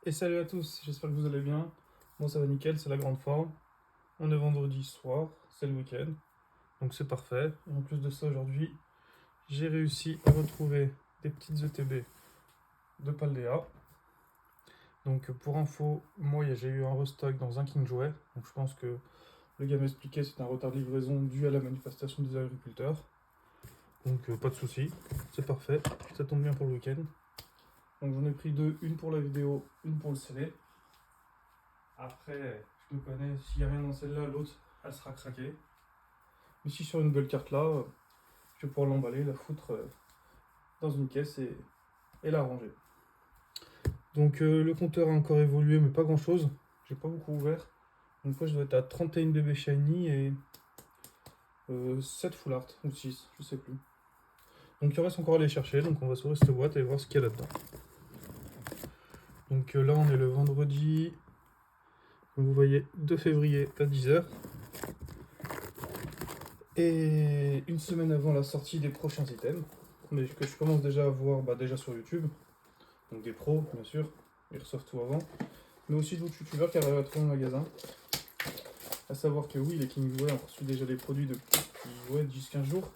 Et salut à tous, j'espère que vous allez bien. Moi ça va nickel, c'est la grande forme. On est vendredi soir, c'est le week-end, donc c'est parfait. Et en plus de ça, aujourd'hui, j'ai réussi à retrouver des petites ETB de Paldea. Donc pour info, moi j'ai eu un restock dans un King Jouet. Donc je pense que le gars m'expliquait c'est un retard de livraison dû à la manifestation des agriculteurs. Donc pas de soucis, c'est parfait, ça tombe bien pour le week-end. Donc j'en ai pris deux, une pour la vidéo, une pour le scellé. Après, je me connais, s'il n'y a rien dans celle-là, l'autre, elle sera craquée. Mais si sur une belle carte là, je vais pouvoir l'emballer, la foutre dans une caisse et la ranger. Donc le compteur a encore évolué, mais pas grand-chose. J'ai pas beaucoup ouvert. Donc là, je dois être à 31 bébés shiny et 7 full art, ou 6, je sais plus. Donc il reste encore à aller chercher, donc on va s'ouvrir cette boîte et voir ce qu'il y a là-dedans. Donc là, on est le vendredi, comme vous voyez, 2 février à 10h. Et une semaine avant la sortie des prochains items, mais que je commence déjà à voir déjà sur YouTube, donc des pros bien sûr, ils reçoivent tout avant, mais aussi d'autres youtubeurs qui arrivent à trouver un magasin. À savoir que oui, les King Jouet ont reçu déjà des produits depuis 10-15 jours,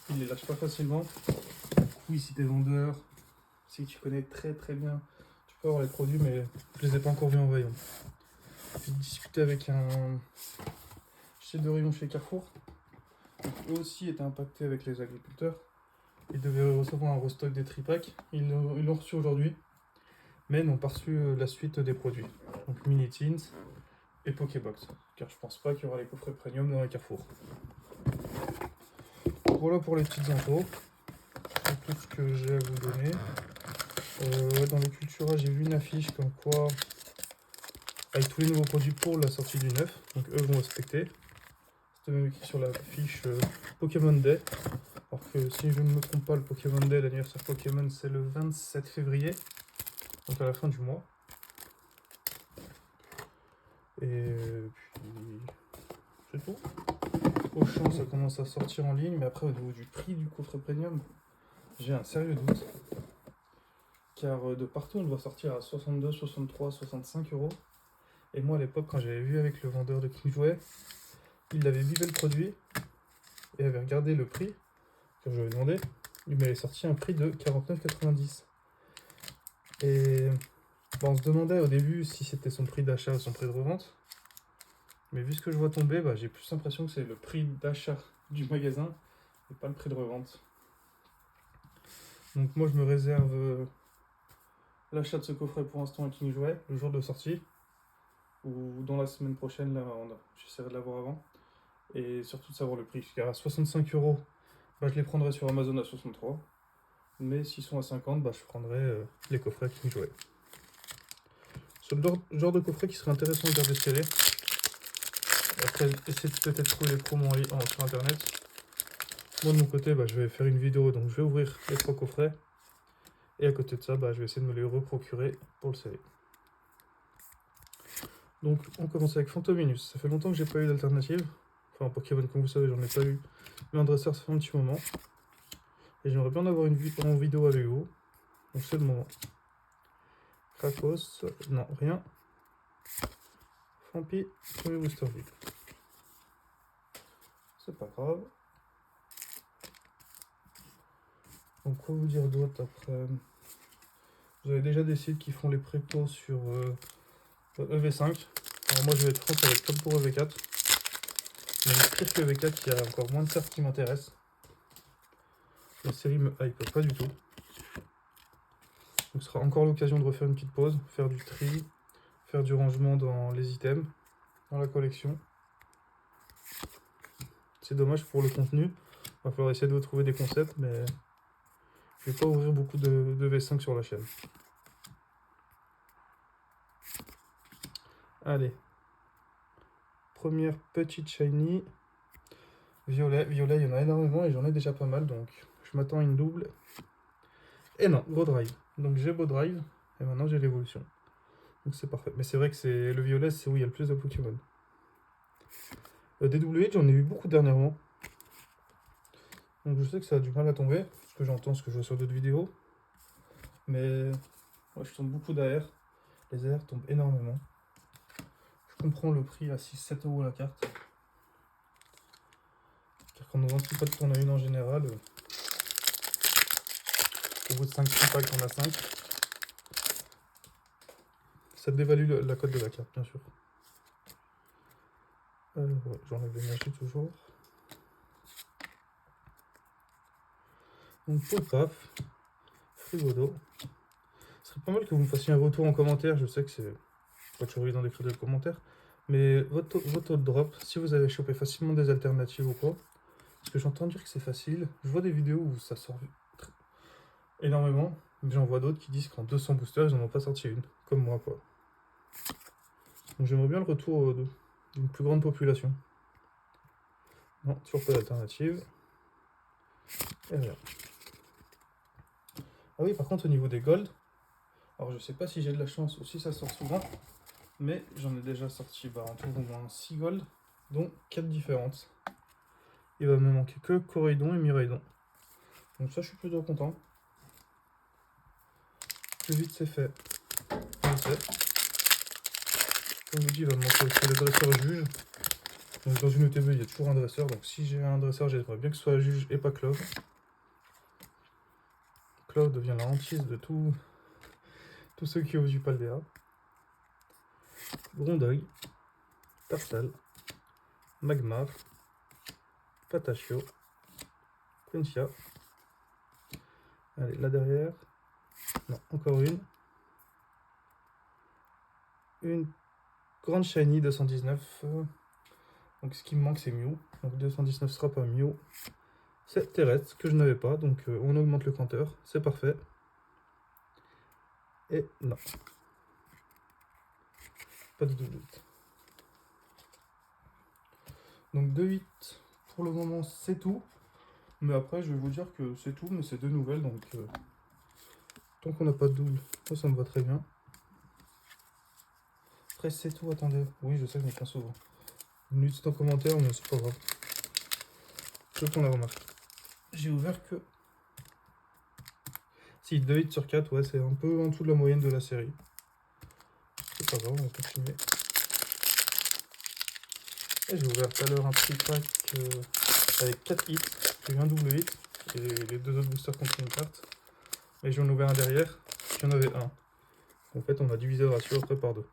ils les lâchent pas facilement. Oui, si t'es vendeur, si tu connais très bien, tu peux avoir les produits, mais je les ai pas encore vus en rayon. J'ai discuté avec un chef de rayon chez Carrefour. Donc, eux aussi étaient impactés avec les agriculteurs. Ils devaient recevoir un restock des tripacks. Ils l'ont reçu aujourd'hui, mais n'ont pas reçu la suite des produits. Donc Mini Teens et Pokébox. Car je pense pas qu'il y aura les coffrets premium dans les Carrefour. Voilà pour les petites infos. C'est tout ce que j'ai à vous donner. Dans les Cultura, j'ai vu une affiche comme quoi, avec tous les nouveaux produits pour la sortie du 9. Donc eux vont respecter. C'était même écrit sur la fiche Pokémon Day. Alors que si je ne me trompe pas, le Pokémon Day, l'anniversaire Pokémon, c'est le 27 février. Donc à la fin du mois. Et puis c'est tout. Auchan, ça commence à sortir en ligne, mais après au niveau du prix du coffret premium, j'ai un sérieux doute. Car de partout on doit sortir à 62, 63, 65 euros. Et moi à l'époque, quand j'avais vu avec le vendeur de King Jouet, il avait bivé le produit et avait regardé le prix, quand je lui avais demandé, il m'avait sorti un prix de 49,90. Et bon, on se demandait au début si c'était son prix d'achat ou son prix de revente. Mais vu ce que je vois tomber, j'ai plus l'impression que c'est le prix d'achat du magasin et pas le prix de revente. Donc moi je me réserve l'achat de ce coffret pour l'instant à King Jouet, le jour de sortie. Ou dans la semaine prochaine, là, j'essaierai de l'avoir avant. Et surtout de savoir le prix. Car à 65 euros, je les prendrai sur Amazon à 63. Mais s'ils sont à 50, je prendrai les coffrets King Jouet. C'est le genre de coffret qui serait intéressant de garder scellé. Après, essayer de peut-être trouver les promos sur internet. Moi de mon côté, je vais faire une vidéo, donc je vais ouvrir les 3 coffrets. Et à côté de ça, je vais essayer de me les reprocurer pour le scellé. Donc on commence avec Fantominus. Ça fait longtemps que j'ai pas eu d'alternative. Enfin, Pokémon, comme vous savez, j'en ai pas eu. Mais un dresseur, ça fait un petit moment. Et j'aimerais bien en avoir une en vidéo avec vous. Donc c'est le moment. Krakos, non, rien. Fampi, premier booster vide. C'est pas grave. Donc quoi vous dire d'autre après? Vous avez déjà des sites qui font les prépos sur EV5. Alors moi je vais être franc, ça va être comme pour EV4. Mais pire que EV4, il y a encore moins de cartes qui m'intéressent. La série me hype pas du tout. Donc ce sera encore l'occasion de refaire une petite pause, faire du tri, faire du rangement dans les items, dans la collection. C'est dommage pour le contenu. Il va falloir essayer de trouver des concepts, mais je vais pas ouvrir beaucoup de V5 sur la chaîne. Allez. Première petite shiny. Violet. Violet, il y en a énormément et j'en ai déjà pas mal, donc je m'attends à une double. Et non, Beau Drive. Donc j'ai Beau Drive, et maintenant j'ai l'évolution. Donc c'est parfait. Mais c'est vrai que le violet, c'est où il y a le plus de Pokémon. DW, j'en ai eu beaucoup dernièrement. Donc je sais que ça a du mal à tomber, ce que j'entends, ce que je vois sur d'autres vidéos. Mais Ouais, je tombe beaucoup d'air. Les airs tombent énormément. Je comprends le prix à 6-7 € la carte. Car quand on vend petit pote qu'on a une en général, au bout de 5 packs, on a 5. Ça dévalue la cote de la carte, bien sûr. Ouais, j'enlève les magies toujours. Donc pour paf, Frigodo. Ce serait pas mal que vous me fassiez un retour en commentaire. Je sais que c'est pas toujours évident d'écrire des commentaires. Mais votre taux de drop, si vous avez chopé facilement des alternatives ou quoi. Parce que j'entends dire que c'est facile. Je vois des vidéos où ça sort énormément. Mais j'en vois d'autres qui disent qu'en 200 boosters, ils n'en ont pas sorti une. Comme moi, quoi. Donc j'aimerais bien le retour d'une plus grande population. Non, toujours pas d'alternative. Et rien. Ah oui, par contre, au niveau des gold, alors je sais pas si j'ai de la chance ou si ça sort souvent, mais j'en ai déjà sorti en tout au moins 6 gold, dont 4 différentes. Il va me manquer que Coraidon et Miraidon. Donc ça, je suis plutôt content. Plus vite c'est fait, mieux c'est. Comme je vous dis, il va me manquer aussi le dresseur juge. Donc dans une ETB, il y a toujours un dresseur, donc si j'ai un dresseur, j'aimerais bien que ce soit juge et pas Clove. Clove devient la hantise de tous ceux qui osent du Paldea. Grondeuil, Tarsal, Magmar, Patachio, Quintia. Allez, là derrière. Non, encore une. Une grande shiny 219. Donc ce qui me manque, c'est Mew. Donc 219 sera pas Mew. C'est terrestre, que je n'avais pas. Donc on augmente le compteur. C'est parfait. Et non. Pas de doute. Donc 2-8 pour le moment, c'est tout. Mais après, je vais vous dire que c'est tout, mais c'est 2 nouvelles. Donc tant qu'on n'a pas de double, ça me va très bien. Après, c'est tout. Attendez. Oui, je sais que je me prends souvent. Une minute en commentaire, mais c'est pas grave. Je qu'on la remarque. J'ai ouvert que. Si, 2 hits sur 4, ouais, c'est un peu en dessous de la moyenne de la série. C'est pas grave, on va continuer. Et j'ai ouvert tout à l'heure un petit pack avec 4 hits. J'ai eu un double hit. Et les 2 autres boosters contre une carte. Et j'en ai ouvert un derrière. J'en avais un. En fait, on a divisé le ratio après par 2.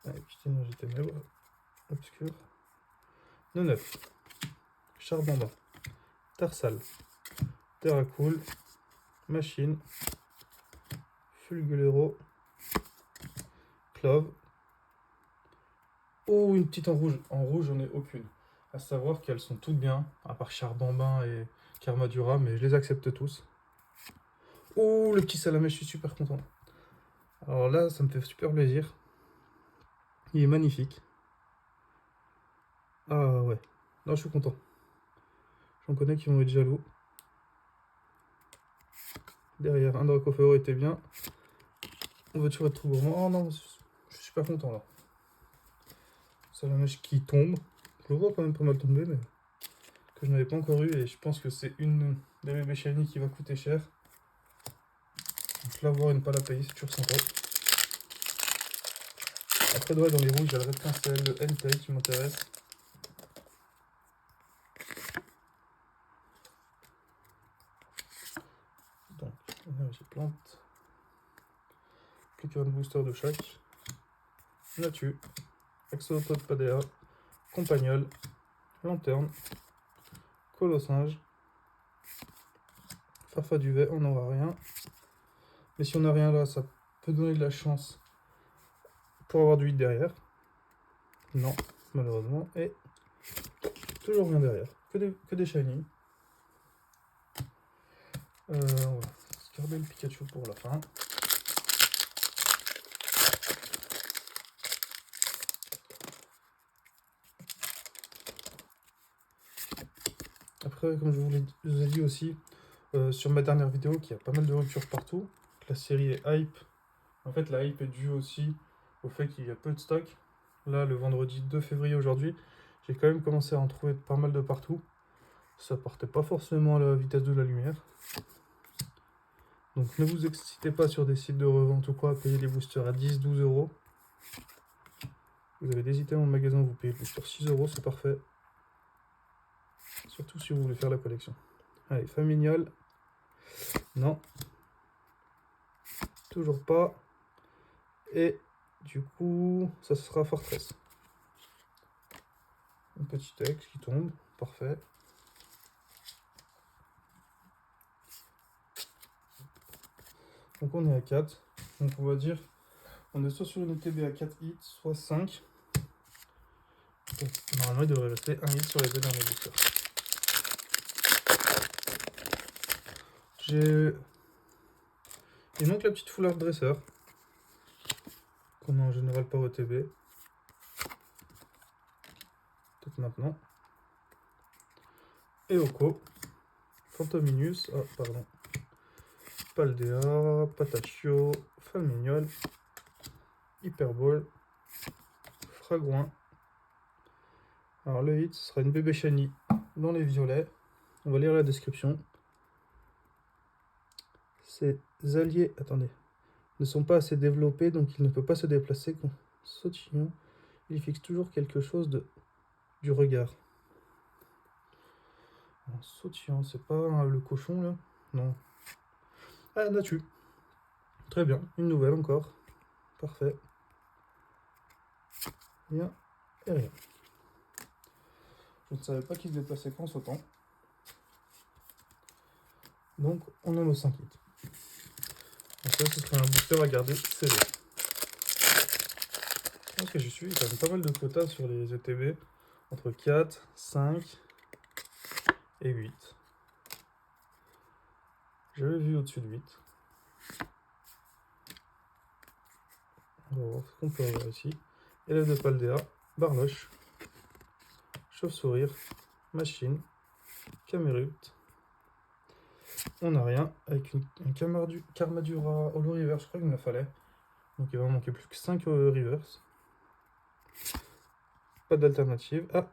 Allez, petite énergie ténèbres. Obscur. 9. Charbamba. Tarsal. Terracool. Machine. Fulgulero. Clove. Oh, une petite en rouge. En rouge, j'en ai aucune. À savoir qu'elles sont toutes bien, à part Charbambin et Karmadura, mais je les accepte tous. Oh, le petit Salamé, je suis super content. Alors là, ça me fait super plaisir. Il est magnifique. Ah ouais. Là, je suis content. J'en connais qui vont être jaloux. Derrière, un Dracofeo était bien. On va toujours être trop gourmand. Oh non, je suis super content là. Salamèche qui tombe. Je le vois quand même pas mal tomber, mais que je n'avais pas encore eu. Et je pense que c'est une des bébés shiny qui va coûter cher. Donc l'avoir et ne pas la payer, c'est toujours sympa. Après, dans les rouges, il y a le Red Pincel, le Entei qui m'intéresse. Donc, énergie plante. Plus qu'un booster de chaque. Natu. Axolotl Padea. Compagnol. Lanterne. Colossinge. Farfaduvet, on n'aura rien. Mais si on n'a rien là, ça peut donner de la chance pour avoir du 8 derrière. Non, malheureusement. Et toujours rien derrière. Que des shiny. On va garder le Pikachu pour la fin. Après, comme je vous ai dit aussi sur ma dernière vidéo, qu'il y a pas mal de ruptures partout. La série est hype. En fait, la hype est due aussi au fait qu'il y a peu de stock. Là, le vendredi 2 février aujourd'hui, j'ai quand même commencé à en trouver pas mal de partout. Ça partait pas forcément à la vitesse de la lumière. Donc ne vous excitez pas sur des sites de revente ou quoi à payer les boosters à 10-12 euros. Vous avez des items en magasin, vous payez le booster 6 euros, c'est parfait. Surtout si vous voulez faire la collection. Allez, familial. Non. Toujours pas. Et du coup, ça sera Fortress. Un petit texte qui tombe. Parfait. Donc on est à 4. Donc on va dire, on est soit sur une ETB à 4 hits, soit 5. Donc, normalement, il devrait rester un hit sur les deux derniers boosters. Il manque la petite foulard dresseur. Qu'on a en général pas au TB. Peut-être maintenant. Eoko. Fantominus. Ah, pardon. Paldea. Patachio. Falmignol. Hyperball. Fragouin. Alors le hit, ce sera une bébé shiny dans les violets. On va lire la description. Ces alliés, attendez, ne sont pas assez développés, donc il ne peut pas se déplacer. Sautillon, il fixe toujours quelque chose du regard. Sautillon, c'est pas le cochon là? Non. Ah, Natu. Très bien, une nouvelle encore. Parfait. Rien et rien. Je ne savais pas qu'il se déplaçait qu'en sautant. Donc on a nos 5 hits. Donc ça, ce serait un booster à garder scellé. Je pense que j'ai suivi quand même pas mal de quotas sur les ETB. Entre 4, 5 et 8. J'avais vu au-dessus de 8. On va voir ce qu'on peut avoir ici. Élève de Paldea, Barloche, Chauve-sourire, Machine, Camerupt. On n'a rien avec un Carmadura Holo River, je crois qu'il me fallait. Donc il va manquer plus que 5 Rivers. Pas d'alternative. Ah,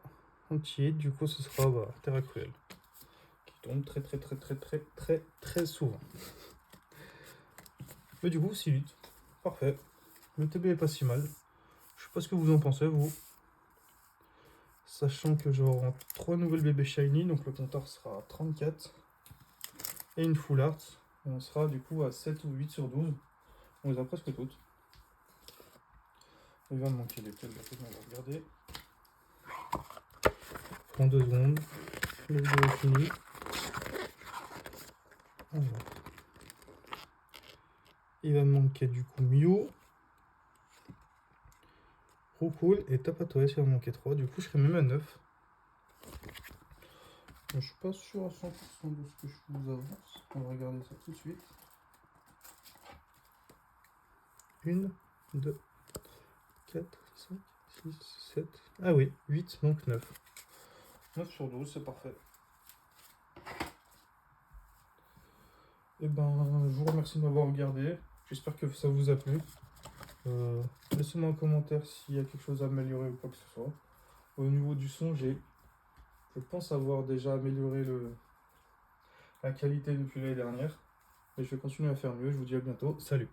un petit hit, du coup ce sera Terra Cruel. Qui tombe très souvent. Mais du coup, 6-8. Parfait. Le TB est pas si mal. Je sais pas ce que vous en pensez, vous. Sachant que j'aurai 3 nouvelles bébés shiny, donc le compteur sera à 34. Et une full art. Et on sera du coup à 7 ou 8 sur 12. On les a presque toutes. Il va me manquer lesquelles, on va regarder. Prends 2 secondes. Le vidéo est fini. Alors. Il va me manquer du coup Mew. Roucoule et Tapatoès, il va me manquer 3. Du coup, je serai même à 9. Je suis pas sûr à 100% de ce que je vous avance. On va regarder ça tout de suite. 1, 2, 4, 5, 6, 7. Ah oui, 8, donc 9. 9 sur 12, c'est parfait. Et ben, je vous remercie de m'avoir regardé. J'espère que ça vous a plu. Laissez-moi un commentaire s'il y a quelque chose à améliorer ou quoi que ce soit. Au niveau du son, je pense avoir déjà amélioré la qualité depuis l'année dernière. Et je vais continuer à faire mieux. Je vous dis à bientôt. Salut!